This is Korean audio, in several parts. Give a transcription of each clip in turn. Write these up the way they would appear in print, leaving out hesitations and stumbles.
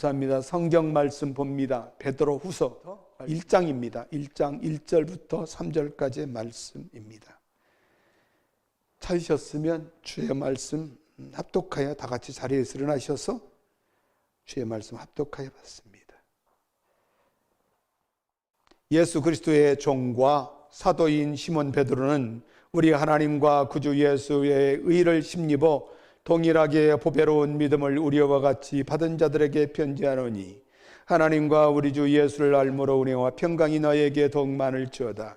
감사합니다. 성경 말씀 봅니다. 베드로후서 1장입니다. 1장 1절부터 3절까지의 말씀입니다. 찾으셨으면 주의 말씀 합독하여 다 같이 자리에서 일어나셔서 주의 말씀 합독하여 받습니다. 예수 그리스도의 종과 사도인 시몬 베드로는 우리 하나님과 구주 예수의 의를 힘입어 동일하게 보배로운 믿음을 우리와 같이 받은 자들에게 편지하노니 하나님과 우리 주 예수를 알므로 은혜와 평강이 너에게 더욱 많을지어다.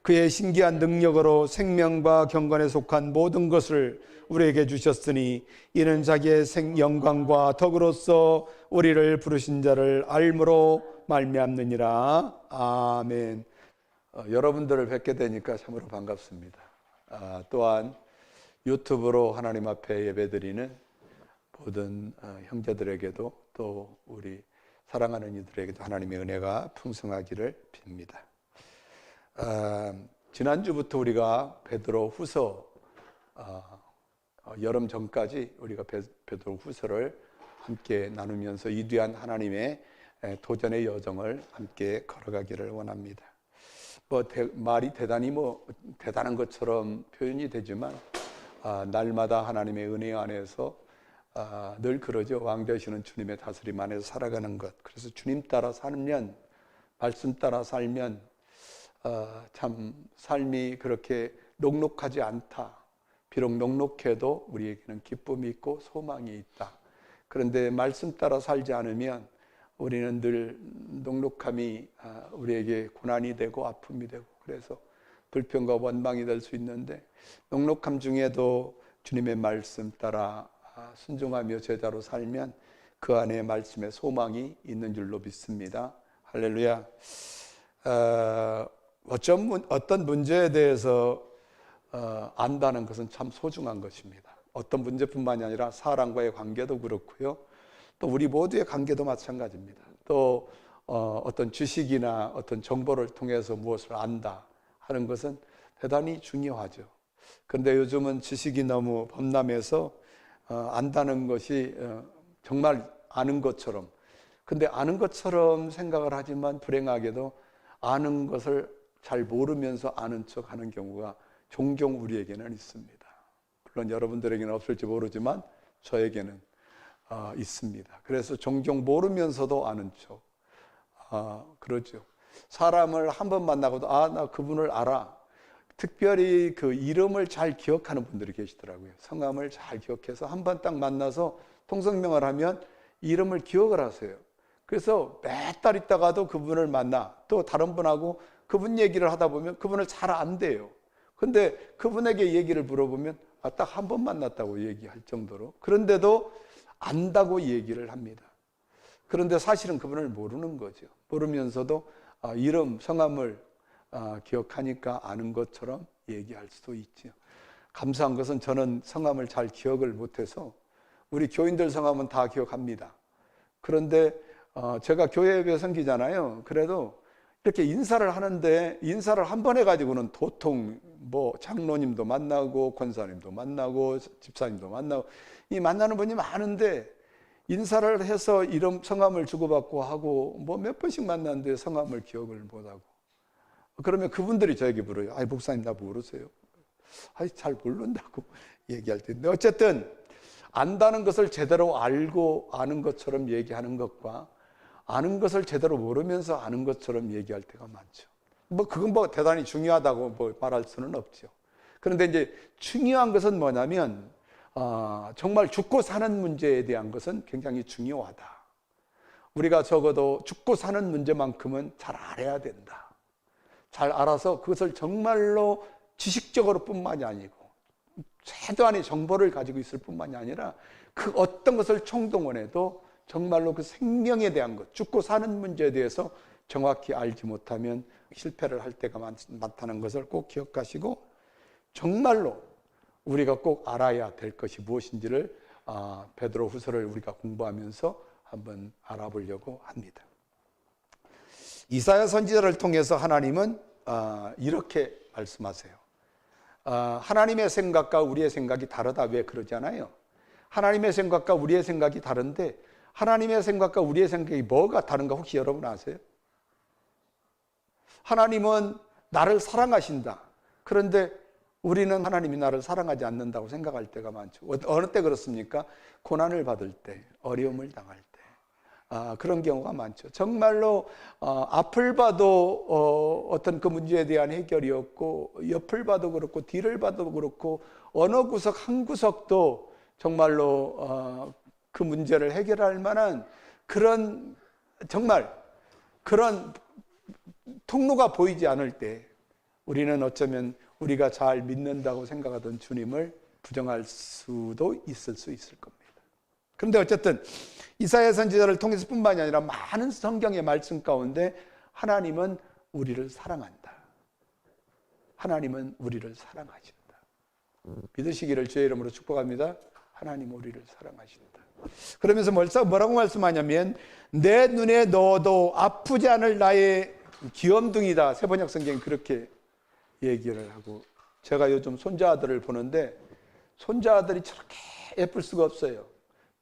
그의 신기한 능력으로 생명과 경건에 속한 모든 것을 우리에게 주셨으니 이는 자기의 영광과 덕으로서 우리를 부르신 자를 알므로 말미암느니라. 아멘. 여러분들을 뵙게 되니까 참으로 반갑습니다. 또한 유튜브로 하나님 앞에 예배드리는 모든 형제들에게도 또 우리 사랑하는 이들에게도 하나님의 은혜가 풍성하기를 빕니다. 지난주부터 우리가 베드로 후서 여름 전까지 우리가 베드로 후서를 함께 나누면서 위대한 하나님의 도전의 여정을 함께 걸어가기를 원합니다. 말이 대단한 것처럼 표현이 되지만 날마다 하나님의 은혜 안에서 늘 그러죠. 왕 되시는 주님의 다스림 안에서 살아가는 것. 그래서 주님 따라 살면, 말씀 따라 살면 참 삶이 그렇게 녹록하지 않다. 비록 녹록해도 우리에게는 기쁨이 있고 소망이 있다. 그런데 말씀 따라 살지 않으면 우리는 늘 녹록함이 우리에게 고난이 되고 아픔이 되고, 그래서 불평과 원망이 될 수 있는데, 녹록함 중에도 주님의 말씀 따라 순종하며 제자로 살면 그 안에 말씀의 소망이 있는 줄로 믿습니다. 할렐루야. 어떤 문제에 대해서 안다는 것은 참 소중한 것입니다. 어떤 문제뿐만이 아니라 사람과의 관계도 그렇고요, 또 우리 모두의 관계도 마찬가지입니다. 또 어떤 지식이나 어떤 정보를 통해서 무엇을 안다 하는 것은 대단히 중요하죠. 그런데 요즘은 지식이 너무 범람해서 안다는 것이 정말 아는 것처럼, 근데 아는 것처럼 생각을 하지만 불행하게도 아는 것을 잘 모르면서 아는 척 하는 경우가 종종 우리에게는 있습니다. 물론 여러분들에게는 없을지 모르지만 저에게는 있습니다. 그래서 종종 모르면서도 아는 척 그러죠. 사람을 한 번 만나고도 나 그분을 알아. 특별히 그 이름을 잘 기억하는 분들이 계시더라고요. 성함을 잘 기억해서 한 번 딱 만나서 통성명을 하면 이름을 기억을 하세요. 그래서 몇 달 있다가도 그분을 만나 또 다른 분하고 그분 얘기를 하다 보면 그분을 잘 안대요. 근데 그분에게 얘기를 물어보면 딱 한 번 만났다고 얘기할 정도로, 그런데도 안다고 얘기를 합니다. 그런데 사실은 그분을 모르는 거죠. 모르면서도 이름, 성함을 기억하니까 아는 것처럼 얘기할 수도 있죠. 감사한 것은 저는 성함을 잘 기억을 못해서, 우리 교인들 성함은 다 기억합니다. 그런데 제가 교회 예배 섬기잖아요. 그래도 이렇게 인사를 하는데, 인사를 한 번 해가지고는 도통 장로님도 만나고 권사님도 만나고 집사님도 만나고 이 만나는 분이 많은데, 인사를 해서 이름 성함을 주고받고 하고 몇 번씩 만났는데 성함을 기억을 못하고, 그러면 그분들이 저에게 물어요. 목사님 나 모르세요? 잘 모른다고 얘기할 텐데, 어쨌든 안다는 것을 제대로 알고 아는 것처럼 얘기하는 것과 아는 것을 제대로 모르면서 아는 것처럼 얘기할 때가 많죠. 그건 대단히 중요하다고 말할 수는 없죠. 그런데 이제 중요한 것은 뭐냐면 정말 죽고 사는 문제에 대한 것은 굉장히 중요하다. 우리가 적어도 죽고 사는 문제만큼은 잘 알아야 된다. 잘 알아서 그것을 정말로 지식적으로 뿐만이 아니고 최소한의 정보를 가지고 있을 뿐만이 아니라 그 어떤 것을 총동원해도 정말로 그 생명에 대한 것, 죽고 사는 문제에 대해서 정확히 알지 못하면 실패를 할 때가 많다는 것을 꼭 기억하시고, 정말로 우리가 꼭 알아야 될 것이 무엇인지를 베드로후서를 우리가 공부하면서 한번 알아보려고 합니다. 이사야 선지자를 통해서 하나님은 이렇게 말씀하세요. 하나님의 생각과 우리의 생각이 다르다. 왜 그러잖아요. 하나님의 생각과 우리의 생각이 다른데 하나님의 생각과 우리의 생각이 뭐가 다른가 혹시 여러분 아세요? 하나님은 나를 사랑하신다. 그런데 우리는 하나님이 나를 사랑하지 않는다고 생각할 때가 많죠. 어느 때 그렇습니까? 고난을 받을 때, 어려움을 당할 때. 그런 경우가 많죠. 정말로 앞을 봐도 어떤 그 문제에 대한 해결이 없고, 옆을 봐도 그렇고, 뒤를 봐도 그렇고, 어느 구석 한 구석도 정말로 그 문제를 해결할 만한 그런 정말 그런 통로가 보이지 않을 때 우리는 어쩌면 우리가 잘 믿는다고 생각하던 주님을 부정할 수도 있을 수 있을 겁니다. 그런데 어쨌든 이사야 선지자를 통해서 뿐만이 아니라 많은 성경의 말씀 가운데 하나님은 우리를 사랑한다. 하나님은 우리를 사랑하신다. 믿으시기를 주의 이름으로 축복합니다. 하나님 우리를 사랑하신다. 그러면서 뭐라고 말씀하냐면 내 눈에 넣어도 아프지 않을 나의 귀염둥이다. 세번역 성경이 그렇게 얘기를 하고, 제가 요즘 손자아들을 보는데 손자아들이 저렇게 예쁠 수가 없어요.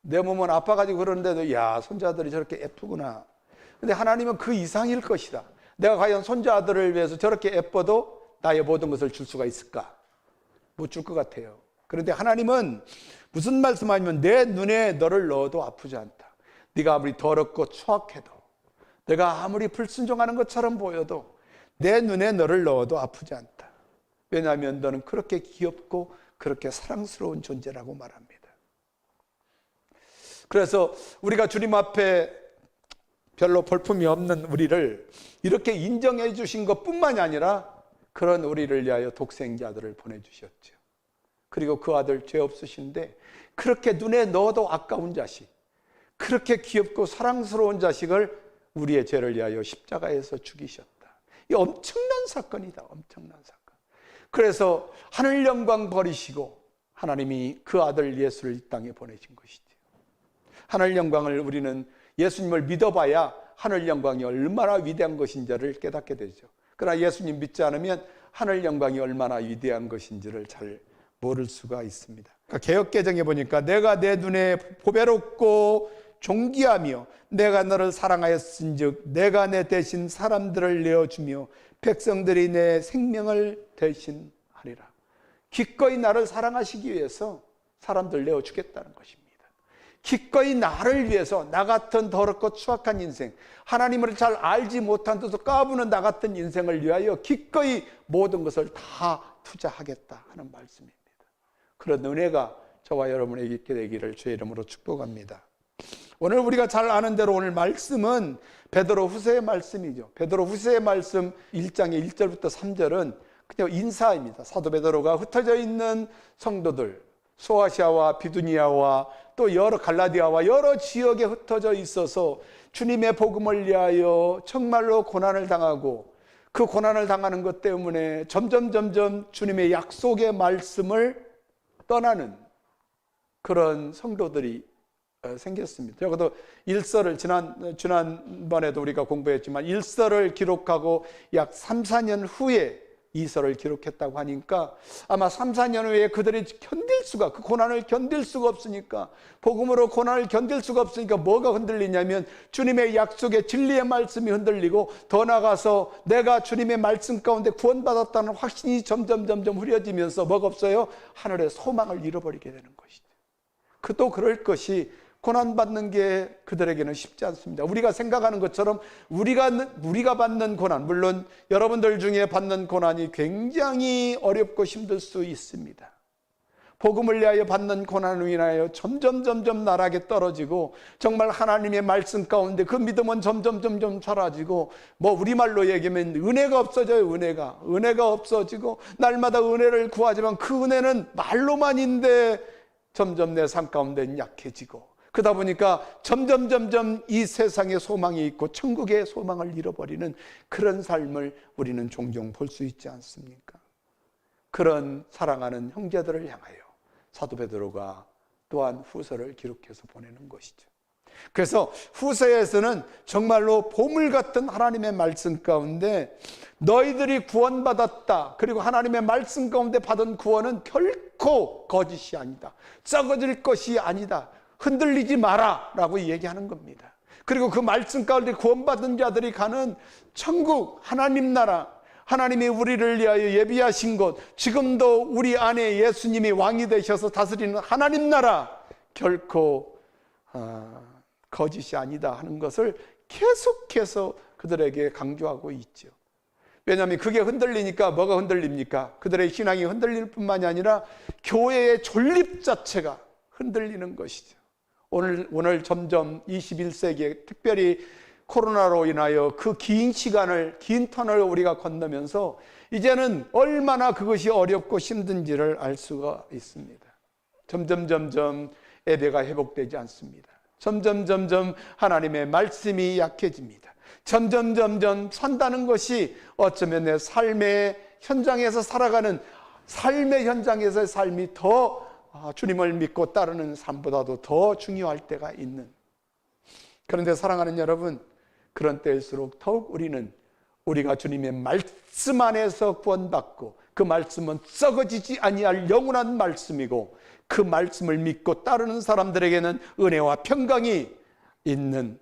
내 몸은 아파가지고 그러는데도 야, 손자아들이 저렇게 예쁘구나. 근데 하나님은 그 이상일 것이다. 내가 과연 손자아들을 위해서 저렇게 예뻐도 나의 모든 것을 줄 수가 있을까? 못 줄 것 같아요. 그런데 하나님은 무슨 말씀하냐면 내 눈에 너를 넣어도 아프지 않다. 네가 아무리 더럽고 추악해도, 내가 아무리 불순종하는 것처럼 보여도 내 눈에 너를 넣어도 아프지 않다. 왜냐하면 너는 그렇게 귀엽고 그렇게 사랑스러운 존재라고 말합니다. 그래서 우리가 주님 앞에 별로 볼품이 없는 우리를 이렇게 인정해 주신 것뿐만이 아니라 그런 우리를 위하여 독생자들을 보내주셨죠. 그리고 그 아들 죄 없으신데 그렇게 눈에 넣어도 아까운 자식, 그렇게 귀엽고 사랑스러운 자식을 우리의 죄를 위하여 십자가에서 죽이셨다. 이 엄청난 사건이다. 엄청난 사건. 그래서 하늘 영광 버리시고 하나님이 그 아들 예수를 이 땅에 보내신 것이죠. 하늘 영광을 우리는 예수님을 믿어봐야 하늘 영광이 얼마나 위대한 것인지를 깨닫게 되죠. 그러나 예수님 믿지 않으면 하늘 영광이 얼마나 위대한 것인지를 잘 모를 수가 있습니다. 그러니까 개역개정에 보니까 내가 내 눈에 보배롭고 존귀하며 내가 너를 사랑하였은즉 내가 내 대신 사람들을 내어주며 백성들이 내 생명을 대신하리라. 기꺼이 나를 사랑하시기 위해서 사람들 내어주겠다는 것입니다. 기꺼이 나를 위해서, 나 같은 더럽고 추악한 인생, 하나님을 잘 알지 못한 듯 까부는 나 같은 인생을 위하여 기꺼이 모든 것을 다 투자하겠다 하는 말씀입니다. 그런 은혜가 저와 여러분에게 있게 되기를 주의 이름으로 축복합니다. 오늘 우리가 잘 아는 대로 오늘 말씀은 베드로후서의 말씀이죠. 베드로후서의 말씀 1장의 1절부터 3절은 그냥 인사입니다. 사도 베드로가 흩어져 있는 성도들, 소아시아와 비두니아와 또 여러 갈라디아와 여러 지역에 흩어져 있어서 주님의 복음을 위하여 정말로 고난을 당하고 그 고난을 당하는 것 때문에 점점 주님의 약속의 말씀을 떠나는 그런 성도들이 생겼습니다. 적어도 일서를 지난번에도 우리가 공부했지만 일서를 기록하고 약 3, 4년 후에 이서를 기록했다고 하니까 아마 3, 4년 후에 그들이 그 고난을 견딜 수가 없으니까, 복음으로 고난을 견딜 수가 없으니까 뭐가 흔들리냐면 주님의 약속의 진리의 말씀이 흔들리고, 더 나아가서 내가 주님의 말씀 가운데 구원받았다는 확신이 점점 흐려지면서 뭐가 없어요? 하늘의 소망을 잃어버리게 되는 것이죠. 또 그럴 것이 고난받는 게 그들에게는 쉽지 않습니다. 우리가 생각하는 것처럼 우리가 받는 고난, 물론 여러분들 중에 받는 고난이 굉장히 어렵고 힘들 수 있습니다. 복음을 위하여 받는 고난을 인하여 점점 나락에 떨어지고, 정말 하나님의 말씀 가운데 그 믿음은 점점 사라지고, 우리말로 얘기하면 은혜가 없어져요. 은혜가 없어지고, 날마다 은혜를 구하지만 그 은혜는 말로만인데 점점 내 삶 가운데는 약해지고, 그러다 보니까 점점 이 세상에 소망이 있고 천국의 소망을 잃어버리는 그런 삶을 우리는 종종 볼 수 있지 않습니까? 그런 사랑하는 형제들을 향하여 사도 베드로가 또한 후서를 기록해서 보내는 것이죠. 그래서 후서에서는 정말로 보물 같은 하나님의 말씀 가운데 너희들이 구원받았다, 그리고 하나님의 말씀 가운데 받은 구원은 결코 거짓이 아니다, 썩어질 것이 아니다, 흔들리지 마라 라고 얘기하는 겁니다. 그리고 그 말씀 가운데 구원받은 자들이 가는 천국, 하나님 나라, 하나님이 우리를 위하여 예비하신 곳, 지금도 우리 안에 예수님이 왕이 되셔서 다스리는 하나님 나라, 결코 거짓이 아니다 하는 것을 계속해서 그들에게 강조하고 있죠. 왜냐하면 그게 흔들리니까 뭐가 흔들립니까? 그들의 신앙이 흔들릴 뿐만이 아니라 교회의 존립 자체가 흔들리는 것이죠. 오늘 점점 21세기에 특별히 코로나로 인하여 그 긴 시간을, 긴 터널을 우리가 건너면서 이제는 얼마나 그것이 어렵고 힘든지를 알 수가 있습니다. 점점 예배가 회복되지 않습니다. 점점 하나님의 말씀이 약해집니다. 점점 산다는 것이 어쩌면 내 삶의 현장에서 살아가는 삶의 현장에서의 삶이 더 주님을 믿고 따르는 삶보다도 더 중요할 때가 있는, 그런데 사랑하는 여러분, 그런 때일수록 더욱 우리가 주님의 말씀 안에서 구원받고, 그 말씀은 썩어지지 아니할 영원한 말씀이고, 그 말씀을 믿고 따르는 사람들에게는 은혜와 평강이 있는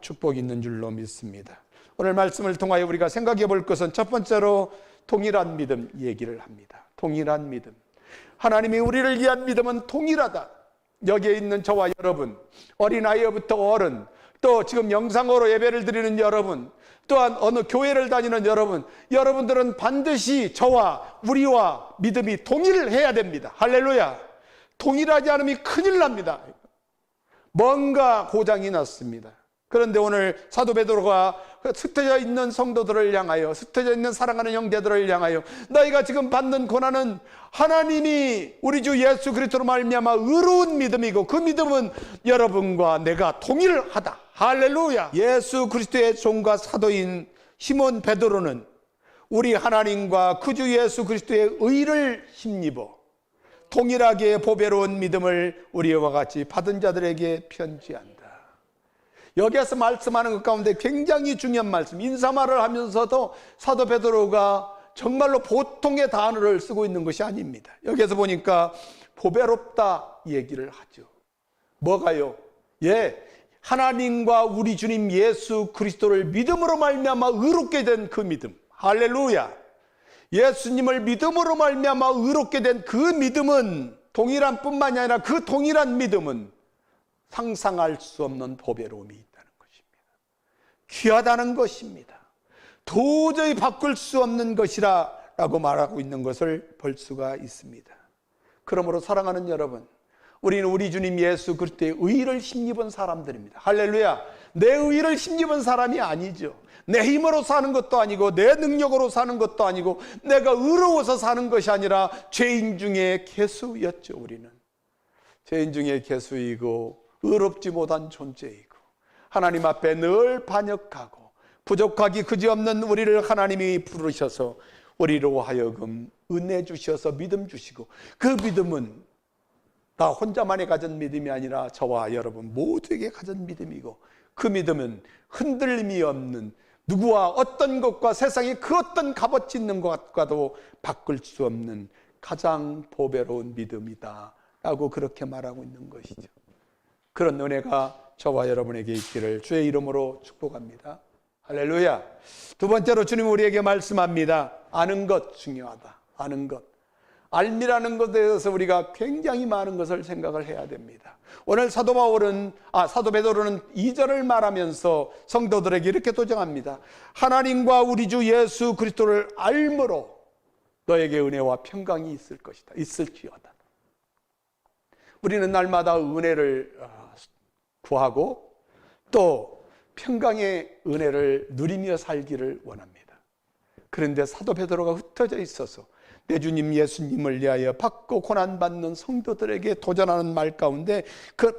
축복이 있는 줄로 믿습니다. 오늘 말씀을 통하여 우리가 생각해 볼 것은 첫 번째로 동일한 믿음 얘기를 합니다. 동일한 믿음. 하나님이 우리를 위한 믿음은 동일하다. 여기에 있는 저와 여러분, 어린아이부터 어른, 또 지금 영상으로 예배를 드리는 여러분, 또한 어느 교회를 다니는 여러분들은 반드시 우리와 믿음이 동일해야 됩니다. 할렐루야. 동일하지 않으면 큰일 납니다. 뭔가 고장이 났습니다. 그런데 오늘 사도 베드로가 흩어져 있는 성도들을 향하여, 흩어져 있는 사랑하는 형제들을 향하여, 너희가 지금 받는 고난은 하나님이 우리 주 예수 그리스도로 말미암아 의로운 믿음이고, 그 믿음은 여러분과 내가 동일하다. 할렐루야. 예수 그리스도의 종과 사도인 시몬 베드로는 우리 하나님과 그 주 예수 그리스도의 의를 힘입어 동일하게 보배로운 믿음을 우리와 같이 받은 자들에게 편지한다. 여기에서 말씀하는 것 가운데 굉장히 중요한 말씀, 인사말을 하면서도 사도 베드로가 정말로 보통의 단어를 쓰고 있는 것이 아닙니다. 여기에서 보니까 보배롭다 얘기를 하죠. 뭐가요? 하나님과 우리 주님 예수 그리스도를 믿음으로 말미암아 의롭게 된 그 믿음. 할렐루야. 예수님을 믿음으로 말미암아 의롭게 된 그 믿음은 동일한 뿐만이 아니라 그 동일한 믿음은 상상할 수 없는 보배로움이 있다는 것입니다. 귀하다는 것입니다. 도저히 바꿀 수 없는 것이라 라고 말하고 있는 것을 볼 수가 있습니다. 그러므로 사랑하는 여러분, 우리는 우리 주님 예수 그리스도의 의를 힘입은 사람들입니다. 할렐루야. 내 의를 힘입은 사람이 아니죠. 내 힘으로 사는 것도 아니고, 내 능력으로 사는 것도 아니고, 내가 의로워서 사는 것이 아니라 죄인 중에 괴수였죠. 우리는 죄인 중에 괴수이고 의롭지 못한 존재이고, 하나님 앞에 늘 반역하고 부족하기 그지없는 우리를 하나님이 부르셔서 우리로 하여금 은혜 주셔서 믿음 주시고, 그 믿음은 나 혼자만이 가진 믿음이 아니라 저와 여러분 모두에게 가진 믿음이고, 그 믿음은 흔들림이 없는, 누구와 어떤 것과 세상에 그 어떤 값어치 있는 것과도 바꿀 수 없는 가장 보배로운 믿음이다 라고 그렇게 말하고 있는 것이죠. 그런 은혜가 저와 여러분에게 있기를 주의 이름으로 축복합니다. 할렐루야. 두 번째로 주님 우리에게 말씀합니다. 아는 것 중요하다. 아는 것. 알미라는 것에 대해서 우리가 굉장히 많은 것을 생각을 해야 됩니다. 오늘 사도 베드로는 2절을 말하면서 성도들에게 이렇게 도전합니다. 하나님과 우리 주 예수 그리스도를 알므로 너에게 은혜와 평강이 있을 것이다. 있을지어다. 우리는 날마다 은혜를 구하고 또 평강의 은혜를 누리며 살기를 원합니다. 그런데 사도 베드로가 흩어져 있어서 내 주님 예수님을 위하여 받고 고난받는 성도들에게 도전하는 말 가운데 그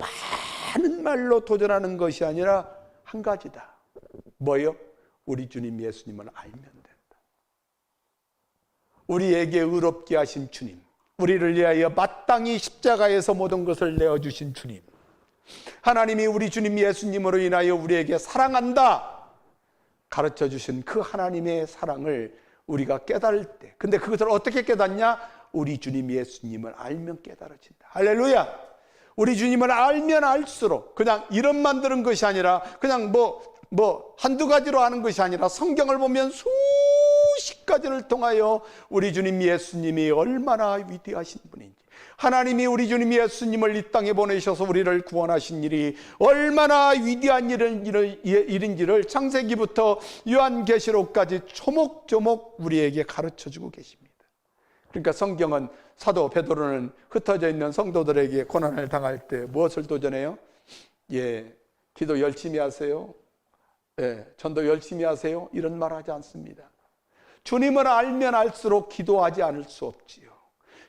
많은 말로 도전하는 것이 아니라 한 가지다. 뭐요? 우리 주님 예수님을 알면 된다. 우리에게 의롭게 하신 주님, 우리를 위하여 마땅히 십자가에서 모든 것을 내어주신 주님, 하나님이 우리 주님 예수님으로 인하여 우리에게 사랑한다 가르쳐 주신 그 하나님의 사랑을 우리가 깨달을 때, 근데 그것을 어떻게 깨닫냐? 우리 주님 예수님을 알면 깨달아진다. 할렐루야! 우리 주님을 알면 알수록 그냥 이름만 들은 것이 아니라 그냥 한두 가지로 아는 것이 아니라 성경을 보면 수십 가지를 통하여 우리 주님 예수님이 얼마나 위대하신 분인지, 하나님이 우리 주님 예수님을 이 땅에 보내셔서 우리를 구원하신 일이 얼마나 위대한 일인지를 창세기부터 요한계시록까지 조목조목 우리에게 가르쳐주고 계십니다. 그러니까 성경은, 사도 베드로는 흩어져 있는 성도들에게 고난을 당할 때 무엇을 도전해요? 기도 열심히 하세요. 전도 열심히 하세요. 이런 말 하지 않습니다. 주님을 알면 알수록 기도하지 않을 수 없지요.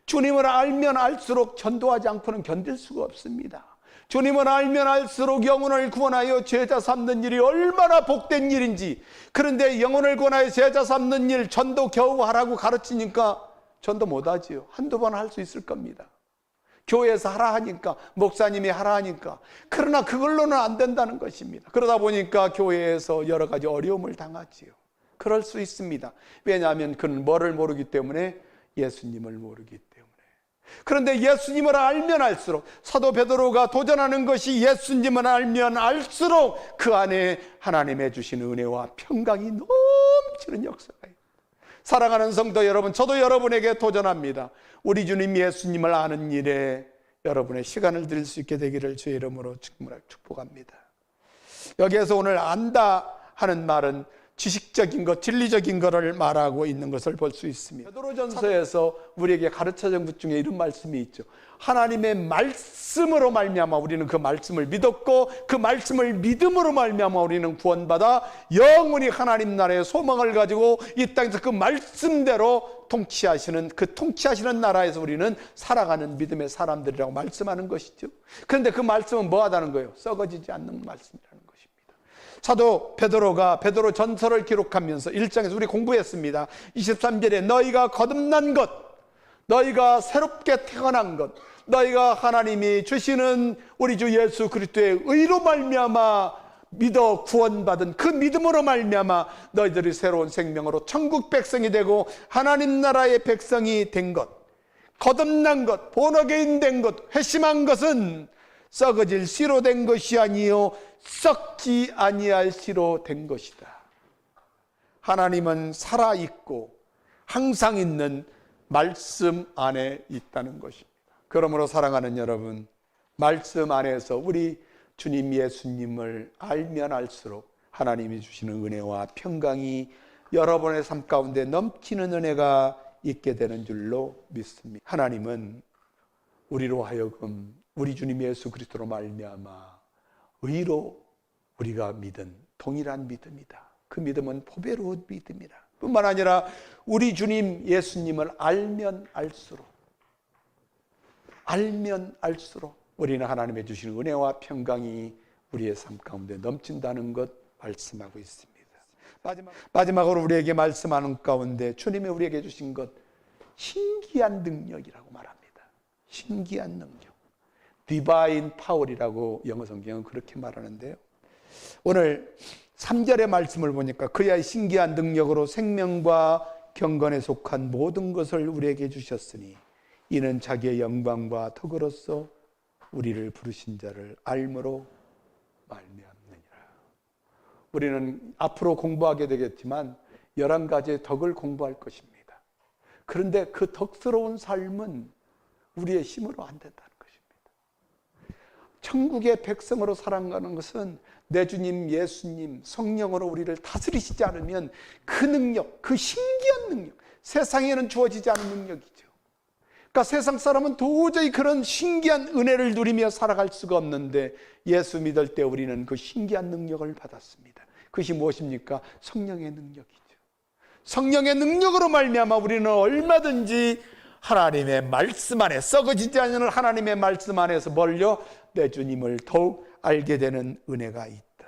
주님을 알면 알수록 전도하지 않고는 견딜 수가 없습니다. 주님을 알면 알수록 영혼을 구원하여 제자 삼는 일이 얼마나 복된 일인지, 그런데 영혼을 구원하여 제자 삼는 일 전도 겨우 하라고 가르치니까 전도 못하지요. 한두 번 할 수 있을 겁니다. 교회에서 하라 하니까, 목사님이 하라 하니까. 그러나 그걸로는 안 된다는 것입니다. 그러다 보니까 교회에서 여러 가지 어려움을 당하지요. 그럴 수 있습니다. 왜냐하면 그는 뭐를 모르기 때문에? 예수님을 모르기 때문에. 그런데 예수님을 알면 알수록, 사도 베드로가 도전하는 것이 예수님을 알면 알수록 그 안에 하나님의 주신 은혜와 평강이 넘치는 역사가 있습니다. 사랑하는 성도 여러분, 저도 여러분에게 도전합니다. 우리 주님 예수님을 아는 일에 여러분의 시간을 드릴 수 있게 되기를 주의 이름으로 축복합니다. 여기에서 오늘 안다 하는 말은 지식적인 것, 진리적인 것을 말하고 있는 것을 볼 수 있습니다. 베드로전서에서 우리에게 가르쳐준 것 중에 이런 말씀이 있죠. 하나님의 말씀으로 말미암아 우리는 그 말씀을 믿었고, 그 말씀을 믿음으로 말미암아 우리는 구원받아 영원히 하나님 나라의 소망을 가지고 이 땅에서 그 말씀대로 통치하시는 나라에서 우리는 살아가는 믿음의 사람들이라고 말씀하는 것이죠. 그런데 그 말씀은 뭐하다는 거예요? 썩어지지 않는 말씀이라는 거예요. 사도 베드로가 베드로 전서를 기록하면서 1장에서 우리 공부했습니다. 23절에 너희가 거듭난 것, 너희가 새롭게 태어난 것, 너희가 하나님이 주시는 우리 주 예수 그리스도의 의로 말미암아 믿어 구원받은 그 믿음으로 말미암아 너희들이 새로운 생명으로 천국 백성이 되고 하나님 나라의 백성이 된 것, 거듭난 것, 본어게인 된 것, 회심한 것은 썩어질 씨로 된 것이 아니요 썩지 아니할 씨로 된 것이다. 하나님은 살아있고 항상 있는 말씀 안에 있다는 것입니다. 그러므로 사랑하는 여러분, 말씀 안에서 우리 주님 예수님을 알면 알수록 하나님이 주시는 은혜와 평강이 여러분의 삶 가운데 넘치는 은혜가 있게 되는 줄로 믿습니다. 하나님은 우리로 하여금 우리 주님 예수 그리스도로 말미암아 의로 우리가 믿은 동일한 믿음이다. 그 믿음은 보배로운 믿음이다. 뿐만 아니라 우리 주님 예수님을 알면 알수록 우리는 하나님의 주시는 은혜와 평강이 우리의 삶 가운데 넘친다는 것 말씀하고 있습니다. 마지막으로 우리에게 말씀하는 가운데 주님이 우리에게 주신 것, 신기한 능력이라고 말합니다. 신기한 능력, Divine Power이라고 영어 성경은 그렇게 말하는데요. 오늘 3절의 말씀을 보니까 그의 신기한 능력으로 생명과 경건에 속한 모든 것을 우리에게 주셨으니 이는 자기의 영광과 덕으로서 우리를 부르신 자를 알므로 말미암느니라. 우리는 앞으로 공부하게 되겠지만 11가지의 덕을 공부할 것입니다. 그런데 그 덕스러운 삶은 우리의 힘으로 안 된다는 것입니다. 천국의 백성으로 살아가는 것은 내 주님 예수님 성령으로 우리를 다스리시지 않으면 그 능력, 그 신기한 능력, 세상에는 주어지지 않은 능력이죠. 그러니까 세상 사람은 도저히 그런 신기한 은혜를 누리며 살아갈 수가 없는데 예수 믿을 때 우리는 그 신기한 능력을 받았습니다. 그것이 무엇입니까? 성령의 능력이죠. 성령의 능력으로 말미암아 우리는 얼마든지 하나님의 말씀 안에, 썩어지지 않는 하나님의 말씀 안에서 멀려 내 주님을 더욱 알게 되는 은혜가 있다.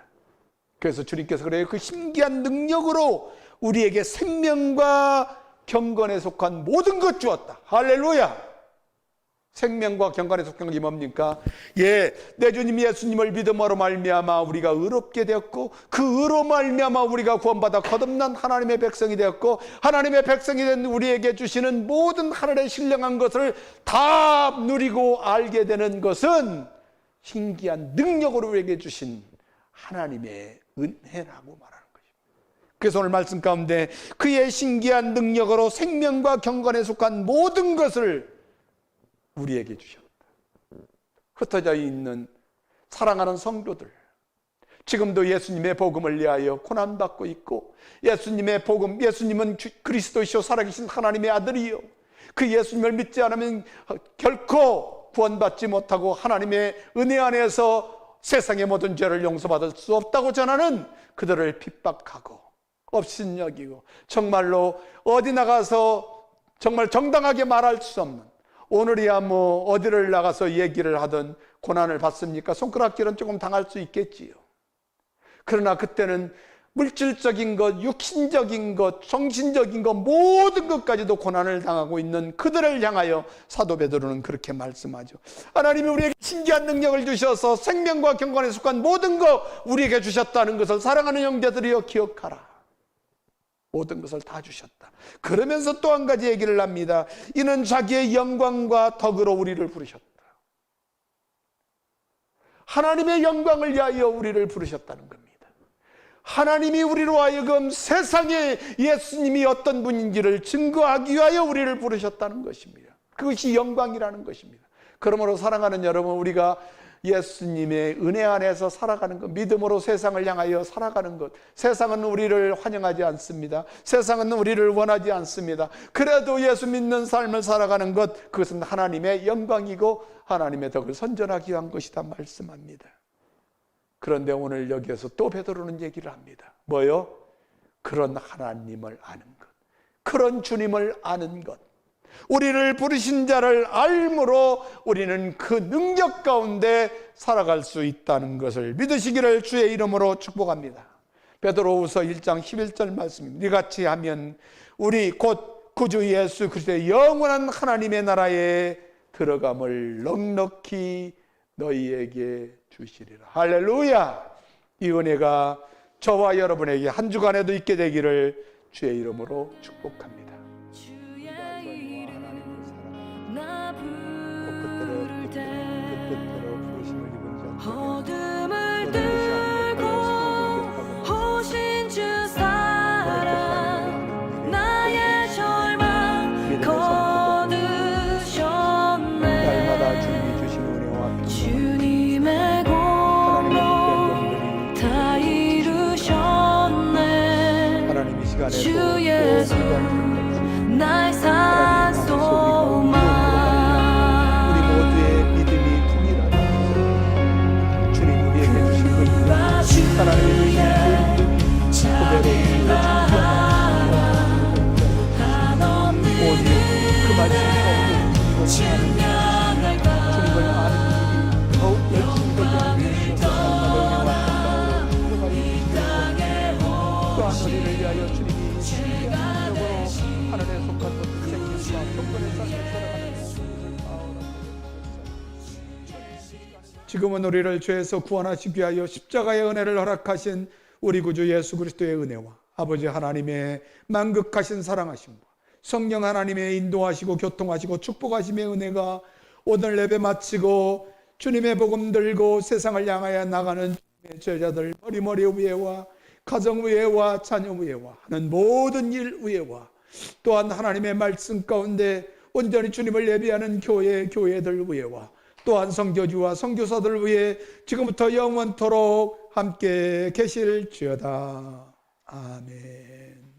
그래서 주님께서 그래요. 그 신기한 능력으로 우리에게 생명과 경건에 속한 모든 것 주었다. 할렐루야. 생명과 경건에 속한 것이 뭡니까? 내 주님 예수님을 믿음으로 말미암아 우리가 의롭게 되었고, 그 의로 말미암아 우리가 구원받아 거듭난 하나님의 백성이 되었고, 하나님의 백성이 된 우리에게 주시는 모든 하늘의 신령한 것을 다 누리고 알게 되는 것은 신기한 능력으로 우리에게 주신 하나님의 은혜라고 말하는 것입니다. 그래서 오늘 말씀 가운데 그의 신기한 능력으로 생명과 경건에 속한 모든 것을 우리에게 주셨다. 흩어져 있는 사랑하는 성도들, 지금도 예수님의 복음을 위하여 고난받고 있고, 예수님의 복음, 예수님은 그리스도시요 살아계신 하나님의 아들이요, 그 예수님을 믿지 않으면 결코 구원받지 못하고 하나님의 은혜 안에서 세상의 모든 죄를 용서받을 수 없다고 전하는 그들을 핍박하고 업신여기고, 정말로 어디 나가서 정말 정당하게 말할 수 없는, 오늘이야 뭐 어디를 나가서 얘기를 하든 고난을 받습니까? 손가락질은 조금 당할 수 있겠지요. 그러나 그때는 물질적인 것, 육신적인 것, 정신적인 것, 모든 것까지도 고난을 당하고 있는 그들을 향하여 사도 베드로는 그렇게 말씀하죠. 하나님이 우리에게 신기한 능력을 주셔서 생명과 경건에 속한 모든 것 우리에게 주셨다는 것을 사랑하는 형제들이여 기억하라. 모든 것을 다 주셨다. 그러면서 또 한 가지 얘기를 합니다. 이는 자기의 영광과 덕으로 우리를 부르셨다. 하나님의 영광을 위하여 우리를 부르셨다는 겁니다. 하나님이 우리로 하여금 세상에 예수님이 어떤 분인지를 증거하기 위하여 우리를 부르셨다는 것입니다. 그것이 영광이라는 것입니다. 그러므로 사랑하는 여러분, 우리가 예수님의 은혜 안에서 살아가는 것, 믿음으로 세상을 향하여 살아가는 것, 세상은 우리를 환영하지 않습니다. 세상은 우리를 원하지 않습니다. 그래도 예수 믿는 삶을 살아가는 것, 그것은 하나님의 영광이고 하나님의 덕을 선전하기 위한 것이다 말씀합니다. 그런데 오늘 여기에서 또 베드로는 얘기를 합니다. 뭐요? 그런 하나님을 아는 것, 그런 주님을 아는 것, 우리를 부르신 자를 알므로 우리는 그 능력 가운데 살아갈 수 있다는 것을 믿으시기를 주의 이름으로 축복합니다. 베드로후서 1장 11절 말씀입니다. 이같이 하면 우리 곧 구주 예수 그리스도의 영원한 하나님의 나라에 들어감을 넉넉히 너희에게 주시리라. 할렐루야! 이 은혜가 저와 여러분에게 한 주간에도 있게 되기를 주의 이름으로 축복합니다. 어둠을 뚫고 오신 주 사랑, 나의 절망 거두셨네. 날마다 주님이 주신 은혜와 주님의 공로 다 이루셨네. 하나님 이 시간에 주 예수 나의 산소망. 우리 모두의 믿음이 풍이라는 것을 주님 우리에게 주신 것입니다. 하나님의 주신 그대로 오직 그 말씀이 없는 주님을 아는 일이 더욱 열심히 되게 하시옵소서. 또한 우리를 위하여 주님이 영적으로 하늘에 속한 것 생명과 경건의 삶을 살아가는 지금은 우리를 죄에서 구원하시기 위하여 십자가의 은혜를 허락하신 우리 구주 예수 그리스도의 은혜와 아버지 하나님의 만극하신 사랑하심과 성령 하나님의 인도하시고 교통하시고 축복하심의 은혜가 오늘 예배 마치고 주님의 복음 들고 세상을 향하여 나가는 주님의 제자들 머리머리 위에와 가정 위에와 자녀 위에와 하는 모든 일 위에와 또한 하나님의 말씀 가운데 온전히 주님을 예배하는 교회들 위해와 또한 선교주와 선교사들 위해 지금부터 영원토록 함께 계실지어다. 아멘.